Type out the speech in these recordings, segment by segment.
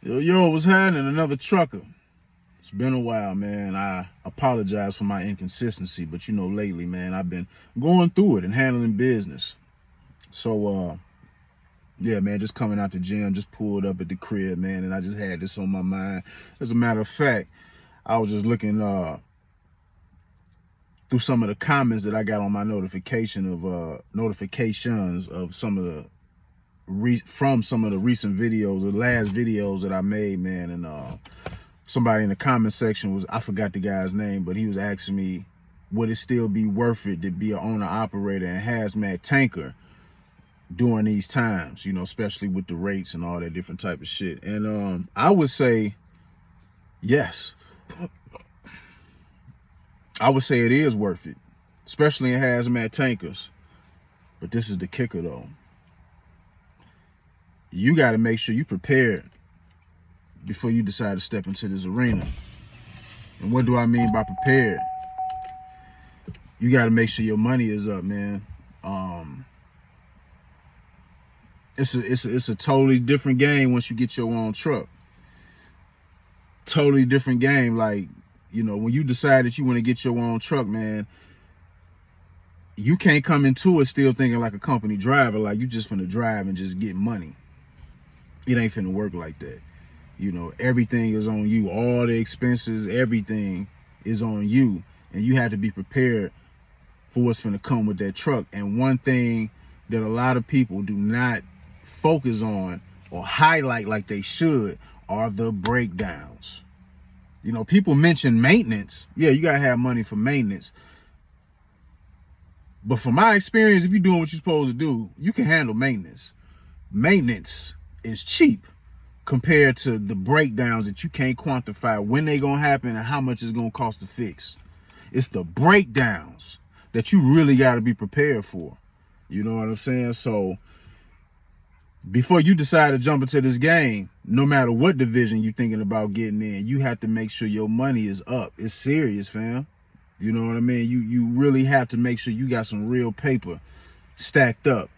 Yo, what's happening? Another trucker. It's been a while, man. I apologize for my inconsistency, but lately, man, I've been going through it and handling business. So, yeah, man, just coming out the gym, just pulled up at the crib, man, and I just had this on my mind. As a matter of fact, I was just looking through some of the comments that I got on my notifications of some of the from some of the recent videos, the last videos that I made, man, and somebody in the comment section I forgot the guy's name, but he was asking me, would it still be worth it to be an owner operator and hazmat tanker during these times, especially with the rates and all that different type of shit? And I would say yes. I would say it is worth it, especially in hazmat tankers. But this is the kicker though. You got to make sure you prepared before you decide to step into this arena. And what do I mean by prepared? You got to make sure your money is up, man. It's a totally different game once you get your own truck. Totally different game. Like, when you decide that you want to get your own truck, man, you can't come into it still thinking like a company driver, like you just finna drive and just get money. It ain't finna work like that. Everything is on you. All the expenses, everything is on you. And you have to be prepared for what's finna come with that truck. And one thing that a lot of people do not focus on or highlight like they should are the breakdowns. People mention maintenance. Yeah, you gotta have money for maintenance. But from my experience, if you're doing what you're supposed to do, you can handle maintenance. Maintenance is cheap compared to the breakdowns that you can't quantify when they gonna happen and how much it's gonna cost to fix. It's the breakdowns that you really got to be prepared for. You know what I'm saying? So before you decide to jump into this game, no matter what division you're thinking about getting in, you have to make sure your money is up. It's serious, fam. You know what I mean? You really have to make sure you got some real paper stacked up,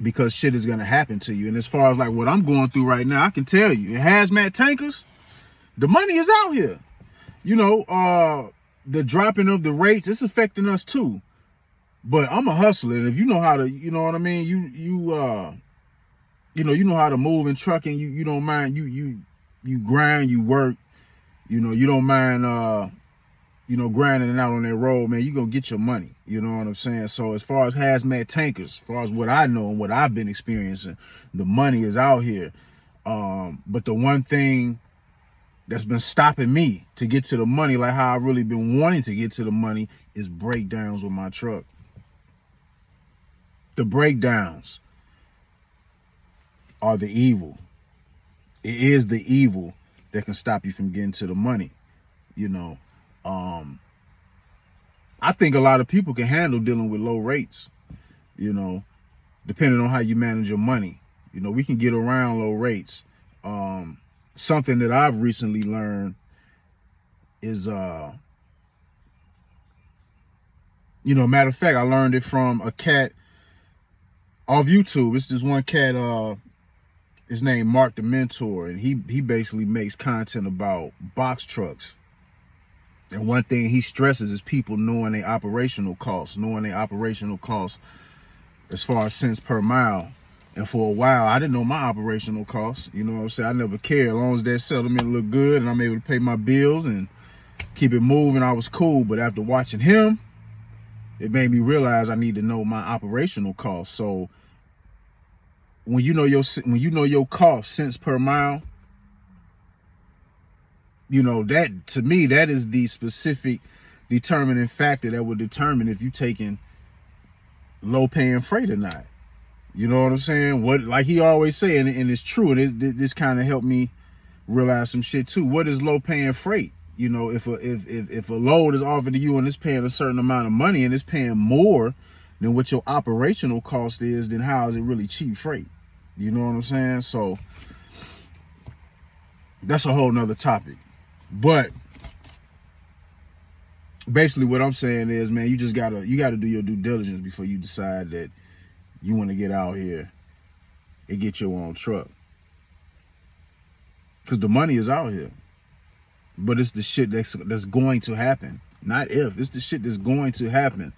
because shit is gonna happen to you. And as far as like what I'm going through right now, I can tell you, in hazmat tankers, the money is out here. The dropping of the rates, it's affecting us too. But I'm a hustler, and if you know how to, you know what I mean, you know how to move in trucking. You don't mind, you grind, you work. You don't mind grinding it out on that road, man. You gonna get your money. You know what I'm saying? So as far as hazmat tankers, as far as what I know and what I've been experiencing, the money is out here. But the one thing that's been stopping me to get to the money, like how I've really been wanting to get to the money, is breakdowns with my truck. The breakdowns are the evil. It is the evil that can stop you from getting to the money. I think a lot of people can handle dealing with low rates, depending on how you manage your money. We can get around low rates. Something that I've recently learned is, matter of fact, I learned it from a cat off YouTube. It's this one cat, his name Mark the Mentor, and he basically makes content about box trucks. And one thing he stresses is people knowing their operational costs, as far as cents per mile. And for a while, I didn't know my operational costs. You know what I'm saying? I never cared. As long as that settlement looked good and I'm able to pay my bills and keep it moving, I was cool. But after watching him, it made me realize I need to know my operational costs. So when you know your cost cents per mile, that, to me, that is the specific determining factor that will determine if you're taking low paying freight or not. You know what I'm saying? What, like he always say, and it's true, and this kind of helped me realize some shit too. What is low paying freight? If a load is offered to you and it's paying a certain amount of money and it's paying more than what your operational cost is, then how is it really cheap freight? You know what I'm saying? So that's a whole nother topic. But basically what I'm saying is, man, you gotta do your due diligence before you decide that you want to get out here and get your own truck. because the money is out here. But it's the shit that's going to happen. Not if. It's the shit that's going to happen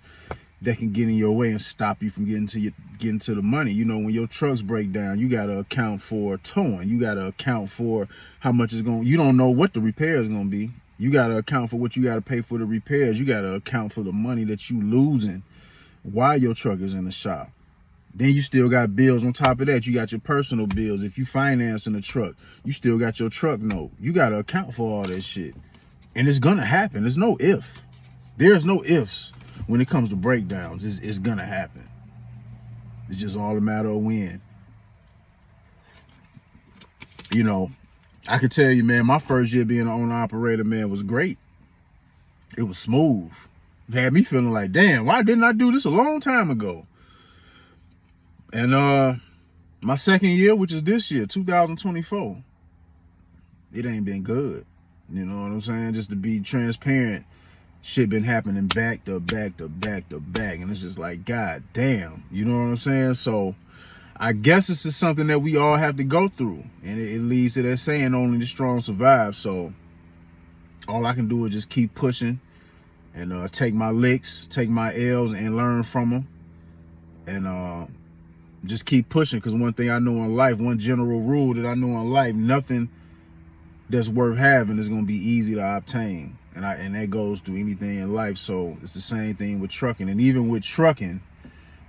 that can get in your way and stop you from getting to the money. You know, when your trucks break down, you got to account for towing. You got to account for how much it's going. You don't know what the repair is going to be. You got to account for what you got to pay for the repairs. You got to account for the money that you losing while your truck is in the shop. Then you still got bills on top of that. You got your personal bills. If you financing a truck, you still got your truck note. You got to account for all that shit. And it's going to happen. There's no if. There's no ifs when it comes to breakdowns. It's going to happen. It's just all a matter of when. You know, I could tell you, man, my first year being an owner-operator, man, was great. It was smooth. It had me feeling like, damn, why didn't I do this a long time ago? And my second year, which is this year, 2024, it ain't been good. You know what I'm saying? Just to be transparent, shit been happening back to back to back to back. And it's just like, God damn. You know what I'm saying? So I guess this is something that we all have to go through. And it leads to that saying, only the strong survive. So all I can do is just keep pushing and take my licks, take my L's and learn from them. And just keep pushing, because one thing I know in life, one general rule that I know in life, nothing that's worth having is going to be easy to obtain. And that goes through anything in life. So it's the same thing with trucking. And even with trucking,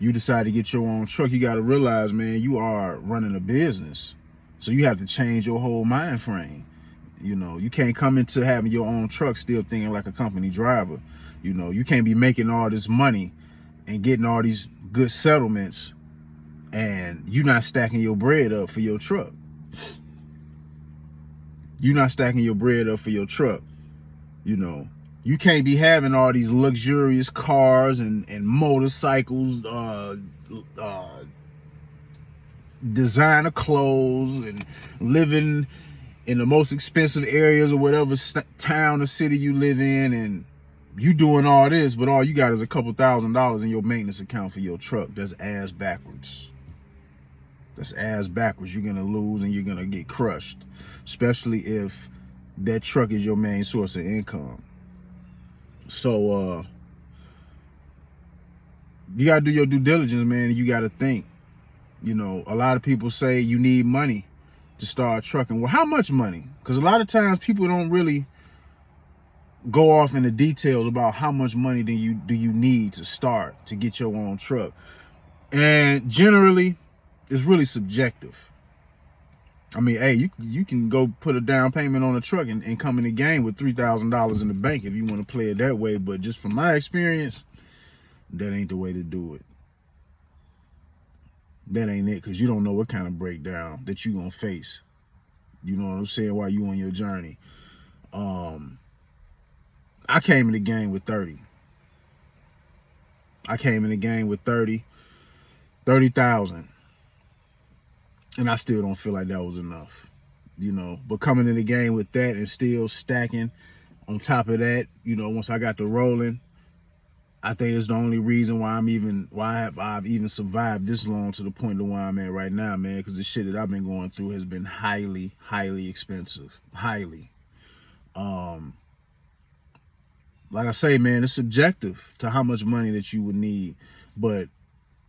you decide to get your own truck, you got to realize, man, you are running a business. So you have to change your whole mind frame. You know, you can't come into having your own truck still thinking like a company driver. You know, you can't be making all this money and getting all these good settlements and you're not stacking your bread up for your truck. You're not stacking your bread up for your truck. You know, you can't be having all these luxurious cars and motorcycles, designer clothes, and living in the most expensive areas or whatever town or city you live in, and you doing all this, but all you got is a couple $1,000s in your maintenance account for your truck. That's ass backwards. That's ass backwards. You're going to lose and you're going to get crushed, especially if that truck is your main source of income. So you got to do your due diligence, man, and you got to think. You know, a lot of people say you need money to start trucking. Well, how much money? Because a lot of times people don't really go off into details about how much money do you need to start to get your own truck. And generally, it's really subjective. I mean, hey, you can go put a down payment on a truck and come in the game with $3,000 in the bank if you want to play it that way. But just from my experience, that ain't the way to do it. That ain't it, because you don't know what kind of breakdown that you're going to face. You know what I'm saying? While you on your journey. I came in the game with 30. I came in the game with 30,000. And I still don't feel like that was enough, you know. But coming in the game with that and still stacking on top of that, you know, once I got to rolling, I think it's the only reason why I've even survived this long to the point of where I'm at right now, man. Because the shit that I've been going through has been highly, highly expensive. Highly. Like I say, man, it's subjective to how much money that you would need. But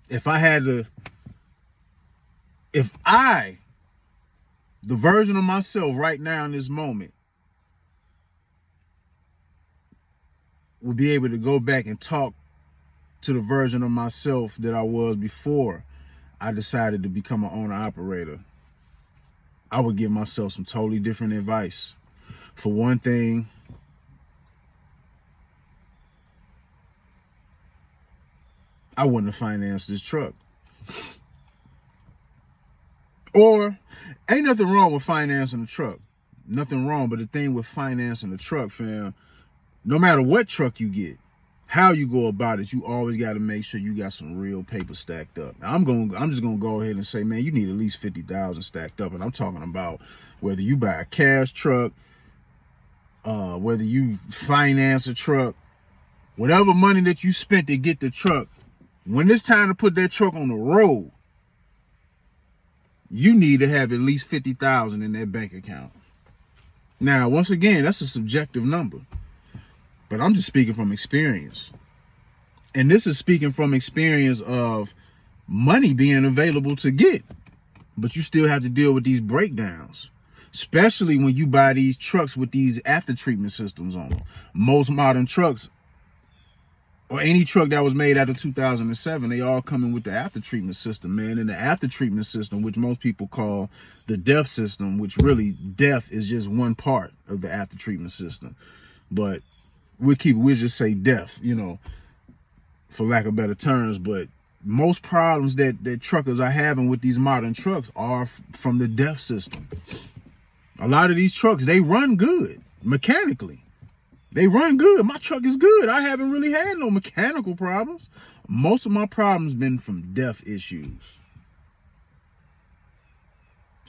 if the version of myself right now in this moment, would be able to go back and talk to the version of myself that I was before I decided to become an owner-operator, I would give myself some totally different advice. For one thing, I wouldn't have financed this truck. Or, ain't nothing wrong with financing a truck. Nothing wrong, but the thing with financing a truck, fam, no matter what truck you get, how you go about it, you always got to make sure you got some real paper stacked up. Now, I'm just gonna go ahead and say, man, you need at least 50,000 stacked up, and I'm talking about whether you buy a cash truck, whether you finance a truck, whatever money that you spent to get the truck. When it's time to put that truck on the road, you need to have at least 50,000 in that bank account. Now, once again, that's a subjective number, but I'm just speaking from experience. And this is speaking from experience of money being available to get, but you still have to deal with these breakdowns, especially when you buy these trucks with these after treatment systems on them. Most modern trucks, or any truck that was made after 2007, they all coming with the after treatment system, man. And the after treatment system, which most people call the DEF system, which really DEF is just one part of the after treatment system, but we'll just say DEF, you know, for lack of better terms. But most problems that truckers are having with these modern trucks are from the DEF system. A lot of these trucks, they run good mechanically. They run good. My truck is good. I haven't really had no mechanical problems. Most of my problems been from DEF issues.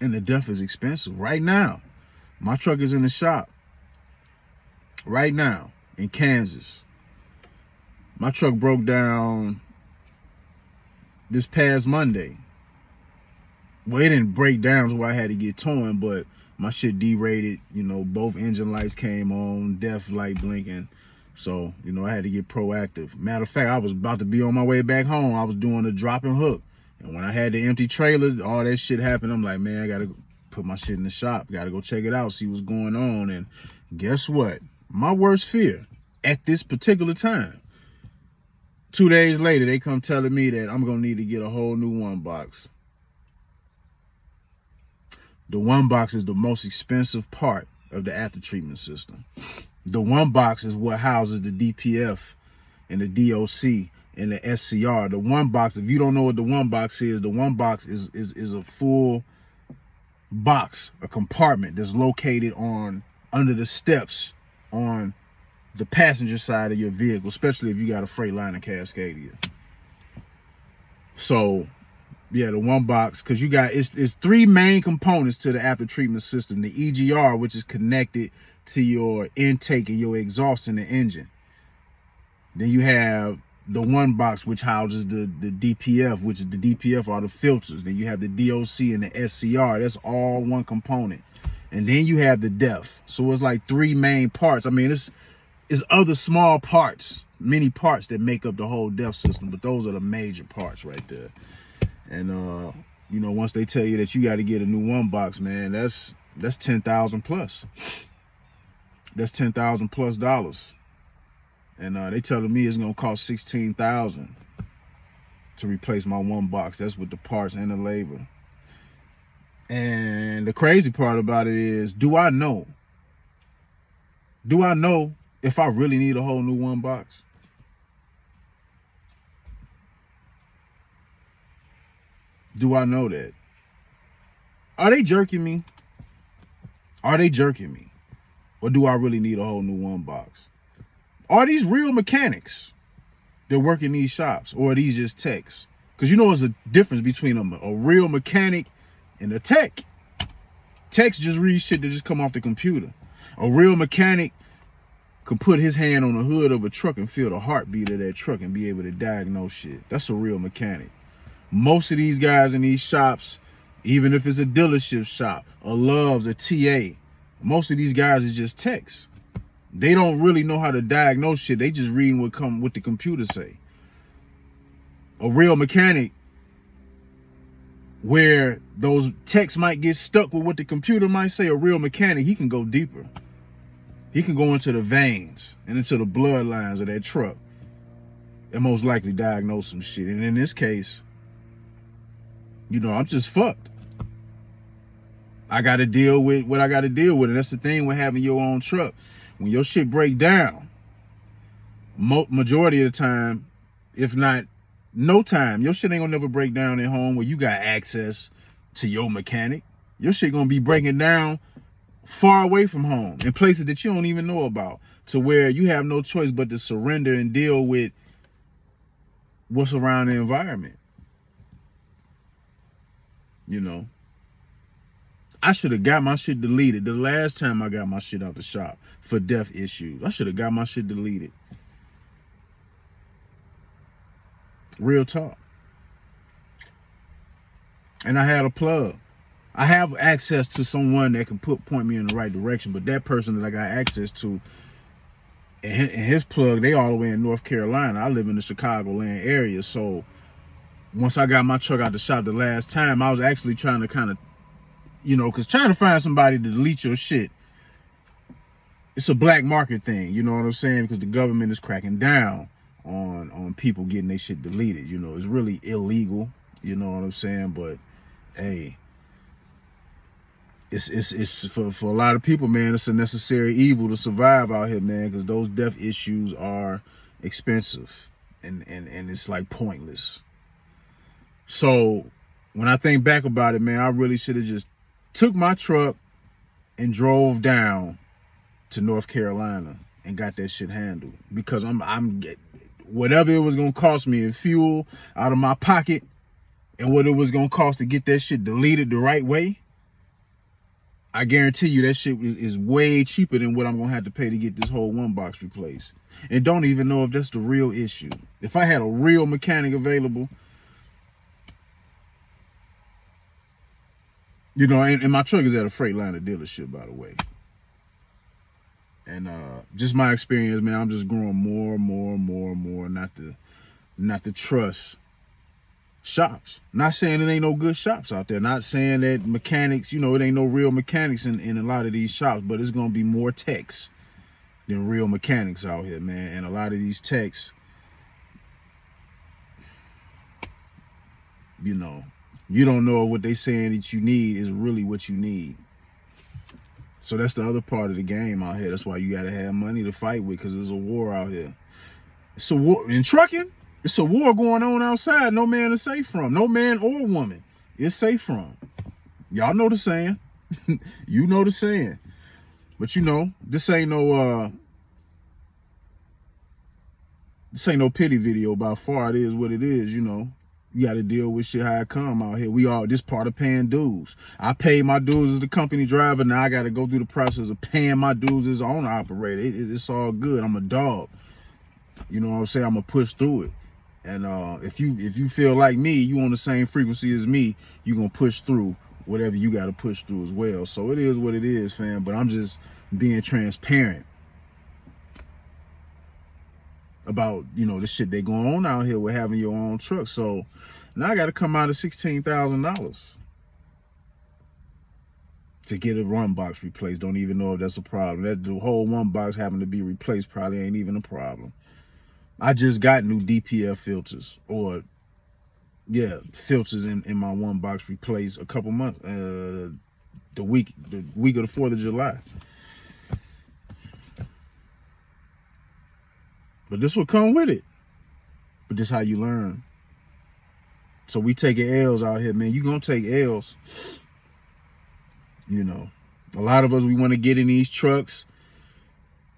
And the DEF is expensive. Right now, my truck is in the shop. Right now, in Kansas. My truck broke down this past Monday. Well, it didn't break down to where I had to get towing, but my shit derated. You know, both engine lights came on, DEF light blinking. So, you know, I had to get proactive. Matter of fact, I was about to be on my way back home. I was doing a drop and hook. And when I had the empty trailer, all that shit happened. I'm like, man, I got to put my shit in the shop. Got to go check it out, see what's going on. And guess what? My worst fear at this particular time, 2 days later, they come telling me that I'm going to need to get a whole new one box. The one box is the most expensive part of the after treatment system. The one box is what houses the DPF and the DOC and the SCR. The one box, if you don't know what the one box is, the one box is a full box, a compartment that's located on under the steps on the passenger side of your vehicle, especially if you got a Freightliner Cascadia. So yeah, the one box, because you got, it's three main components to the after treatment system. The EGR, which is connected to your intake and your exhaust in the engine. Then you have the one box, which houses the DPF, which is the DPF are the filters. Then you have the DOC and the SCR. That's all one component. And then you have the DEF. So it's like three main parts. I mean, it's other small parts, many parts that make up the whole DEF system, but those are the major parts right there. And you know, once they tell you that you got to get a new one box, man, that's $10,000 plus. That's $10,000 plus dollars. And they telling me it's gonna cost $16,000 to replace my one box. That's with the parts and the labor. And the crazy part about it is, do I know if I really need a whole new one box? Do I know that? Are they jerking me? Are they jerking me? Or do I really need a whole new one box? Are these real mechanics that work in these shops? Or are these just techs? Because you know there's a difference between a real mechanic and a tech. Techs just read shit that just come off the computer. A real mechanic could put his hand on the hood of a truck and feel the heartbeat of that truck and be able to diagnose shit. That's a real mechanic. Most of these guys in these shops, even if it's a dealership shop, a Love's, a TA, most of these guys are just techs. They don't really know how to diagnose shit. They just reading what the computer say. A real mechanic, where those techs might get stuck with what the computer might say, a real mechanic, he can go deeper. He can go into the veins and into the bloodlines of that truck and most likely diagnose some shit. And in this case, you know, I'm just fucked. I got to deal with what I got to deal with. And that's the thing with having your own truck. When your shit break down, majority of the time, if not no time, your shit ain't gonna never break down at home where you got access to your mechanic. Your shit gonna be breaking down far away from home in places that you don't even know about, to where you have no choice but to surrender and deal with what's around the environment. You know, I should have got my shit deleted the last time I got my shit out the shop for DEF issues. I should have got my shit deleted. Real talk. And I had a plug. I have access to someone that can point me in the right direction, but that person that I got access to, and his plug, they all the way in North Carolina. I live in the Chicagoland area, so once I got my truck out the shop the last time, I was actually trying to kind of, because trying to find somebody to delete your shit, it's a black market thing, you know what I'm saying? Because the government is cracking down on people getting their shit deleted. It's really illegal, you know what I'm saying? But hey, it's for a lot of people, man, it's a necessary evil to survive out here, man, because those death issues are expensive and it's like pointless. So when I think back about it, man, I really should have just took my truck and drove down to North Carolina and got that shit handled, because I'm whatever it was gonna cost me in fuel out of my pocket and what it was gonna cost to get that shit deleted the right way, I guarantee you that shit is way cheaper than what I'm gonna have to pay to get this whole one box replaced. And don't even know if that's the real issue. If I had a real mechanic available, and my truck is at a Freightliner dealership, by the way. And just my experience, man, I'm just growing more and more not to trust shops. Not saying it ain't no good shops out there. Not saying that mechanics, it ain't no real mechanics in a lot of these shops, but it's gonna be more techs than real mechanics out here, man. And a lot of these techs, you don't know what they saying that you need is really what you need. So that's the other part of the game out here. That's why you gotta have money to fight with, because there's a war out here. It's a war in trucking. It's a war going on outside. No man is safe from. No man or woman is safe from. Y'all know the saying. You know the saying. But this ain't no pity video by far. It is what it is. You got to deal with shit how it come out here. This part of paying dues. I paid my dues as the company driver. Now I got to go through the process of paying my dues as owner operator. It's all good. I'm a dog. You know what I'm saying? I'm gonna push through it. And if you feel like me, you on the same frequency as me, you gonna push through whatever you got to push through as well. So it is what it is, fam. But I'm just being transparent about the shit they going on out here with having your own truck. So now I got to come out of $16,000 to get a one box replaced. Don't even know if that's a problem. That the whole one box having to be replaced probably ain't even a problem. I just got new DPF filters, filters in my one box replaced a couple months, the week of the 4th of July. But this will come with it. But this how you learn. So we taking L's out here, man. You gonna take L's. A lot of us, we want to get in these trucks.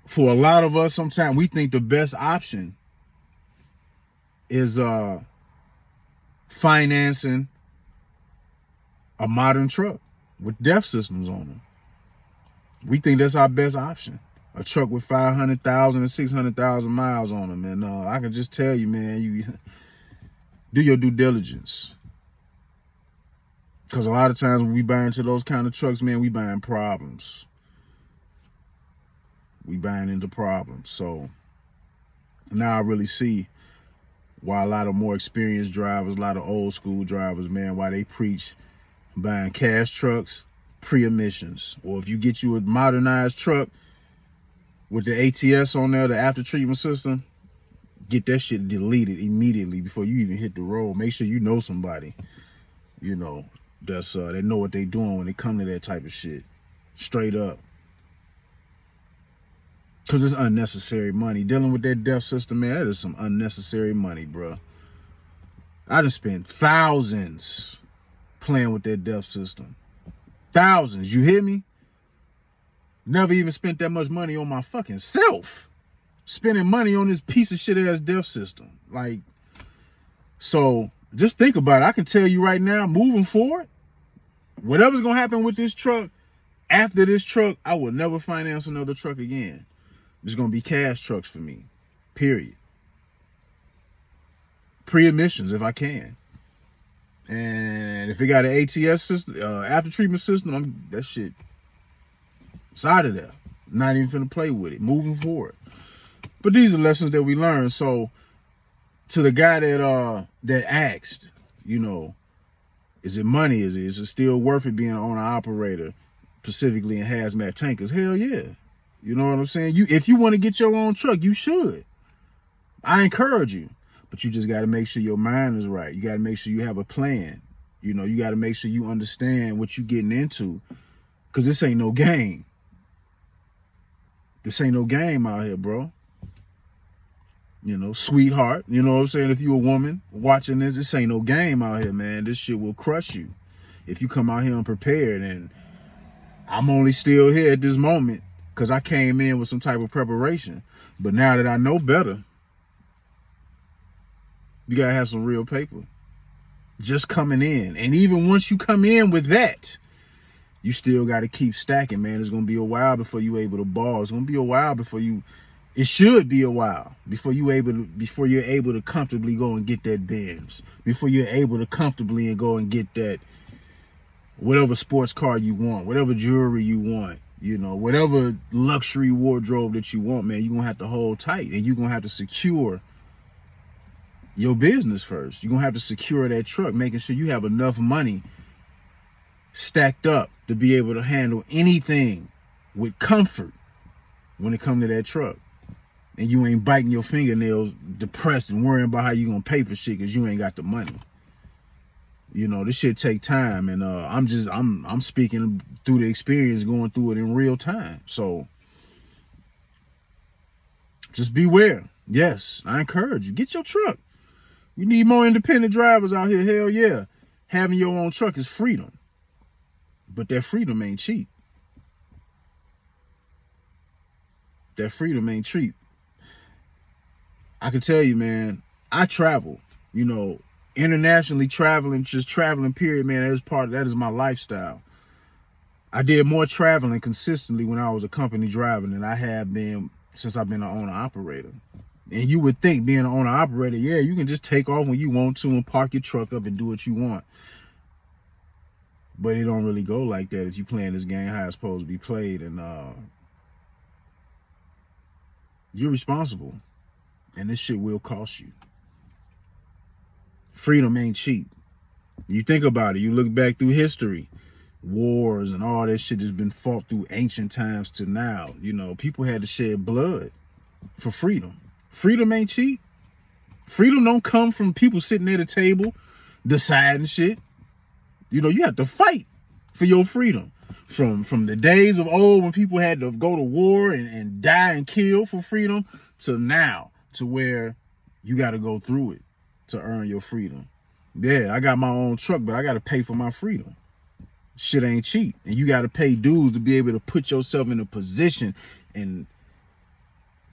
For a lot of us, sometimes we think the best option is financing a modern truck with DEF systems on them. We think that's our best option. A truck with 500,000 and 600,000 miles on them. And I can just tell you, man, you do your due diligence. Because a lot of times when we buy into those kind of trucks, man, we buying problems. We buying into problems. So now I really see why a lot of more experienced drivers, a lot of old school drivers, man, why they preach buying cash trucks, pre-emissions. Or if you get you a modernized truck with the ATS on there, the after treatment system, get that shit deleted immediately before you even hit the road. Make sure you know somebody, that's they know what they doing when it come to that type of shit. Straight up. Because it's unnecessary money. Dealing with that DEF system, man, that is some unnecessary money, bro. I done spent thousands playing with that DEF system. Thousands, you hear me? Never even spent that much money on my fucking self. Spending money on this piece of shit ass DEF system. So just think about it. I can tell you right now, moving forward, whatever's gonna happen with this truck, after this truck, I will never finance another truck again. It's gonna be cash trucks for me, period. Pre-emissions if I can. And if it got an ATS system, after treatment system, that shit, it's out of there. Not even finna play with it. Moving forward. But these are lessons that we learn. So to the guy that asked, you know, is it money? Is it still worth it being an owner operator, specifically in hazmat tankers? Hell yeah. You know what I'm saying? If you want to get your own truck, you should. I encourage you. But you just got to make sure your mind is right. You got to make sure you have a plan. You know, you got to make sure you understand what you're getting into. Because this ain't no game. This ain't no game out here, bro. You know, sweetheart. You know what I'm saying? If you a woman watching this ain't no game out here, man. This shit will crush you if you come out here unprepared. And I'm only still here at this moment because I came in with some type of preparation. But now that I know better, you gotta have some real paper. Just coming in. And even once you come in with that, you still got to keep stacking, man. It's going to be a while before you able to ball. It's going to be a while before you, it should be a while before you're able to comfortably go and get that Benz. Before you're able to comfortably and go and get that whatever sports car you want, whatever jewelry you want, you know, whatever luxury wardrobe that you want, man, you're going to have to hold tight and you're going to have to secure your business first. You're going to have to secure that truck, making sure you have enough money stacked up to be able to handle anything with comfort when it comes to that truck. And you ain't biting your fingernails depressed and worrying about how you going to pay for shit because you ain't got the money. You know, this shit take time. And I'm speaking through the experience, going through it in real time. So just beware. Yes, I encourage you. Get your truck. We need more independent drivers out here. Hell yeah. Having your own truck is freedom. But that freedom ain't cheap. That freedom ain't cheap. I can tell you, man, I travel, you know, internationally traveling, just traveling, period, man. That is my lifestyle. I did more traveling consistently when I was a company driver than I have been since I've been an owner operator. And you would think being an owner operator, yeah, you can just take off when you want to and park your truck up and do what you want. But it don't really go like that if you playing this game how it's supposed to be played. And you're responsible. And this shit will cost you. Freedom ain't cheap. You think about it. You look back through history. Wars and all that shit has been fought through ancient times to now. You know, people had to shed blood for freedom. Freedom ain't cheap. Freedom don't come from people sitting at a table deciding shit. You know, you have to fight for your freedom. From the days of old when people had to go to war and die and kill for freedom to now, to where you got to go through it to earn your freedom. Yeah, I got my own truck, but I got to pay for my freedom. Shit ain't cheap. And you got to pay dues to be able to put yourself in a position and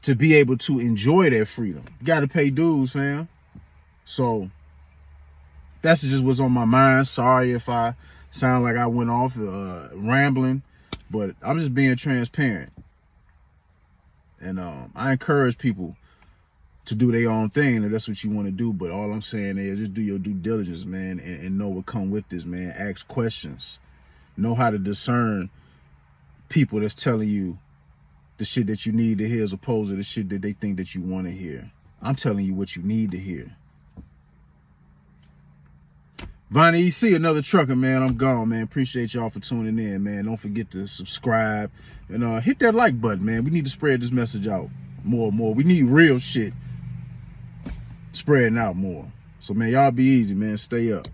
to be able to enjoy that freedom. You got to pay dues, fam. So that's just what's on my mind. Sorry if I sound like I went off rambling, but I'm just being transparent. And I encourage people to do their own thing if that's what you want to do. But all I'm saying is just do your due diligence, man, and know what come with this, man. Ask questions. Know how to discern people that's telling you the shit that you need to hear as opposed to the shit that they think that you want to hear. I'm telling you what you need to hear. Vonnie EC, another trucker, man. I'm gone, man. Appreciate y'all for tuning in, man. Don't forget to subscribe and hit that like button, man. We need to spread this message out more and more. We need real shit spreading out more. So, man, y'all be easy, man. Stay up.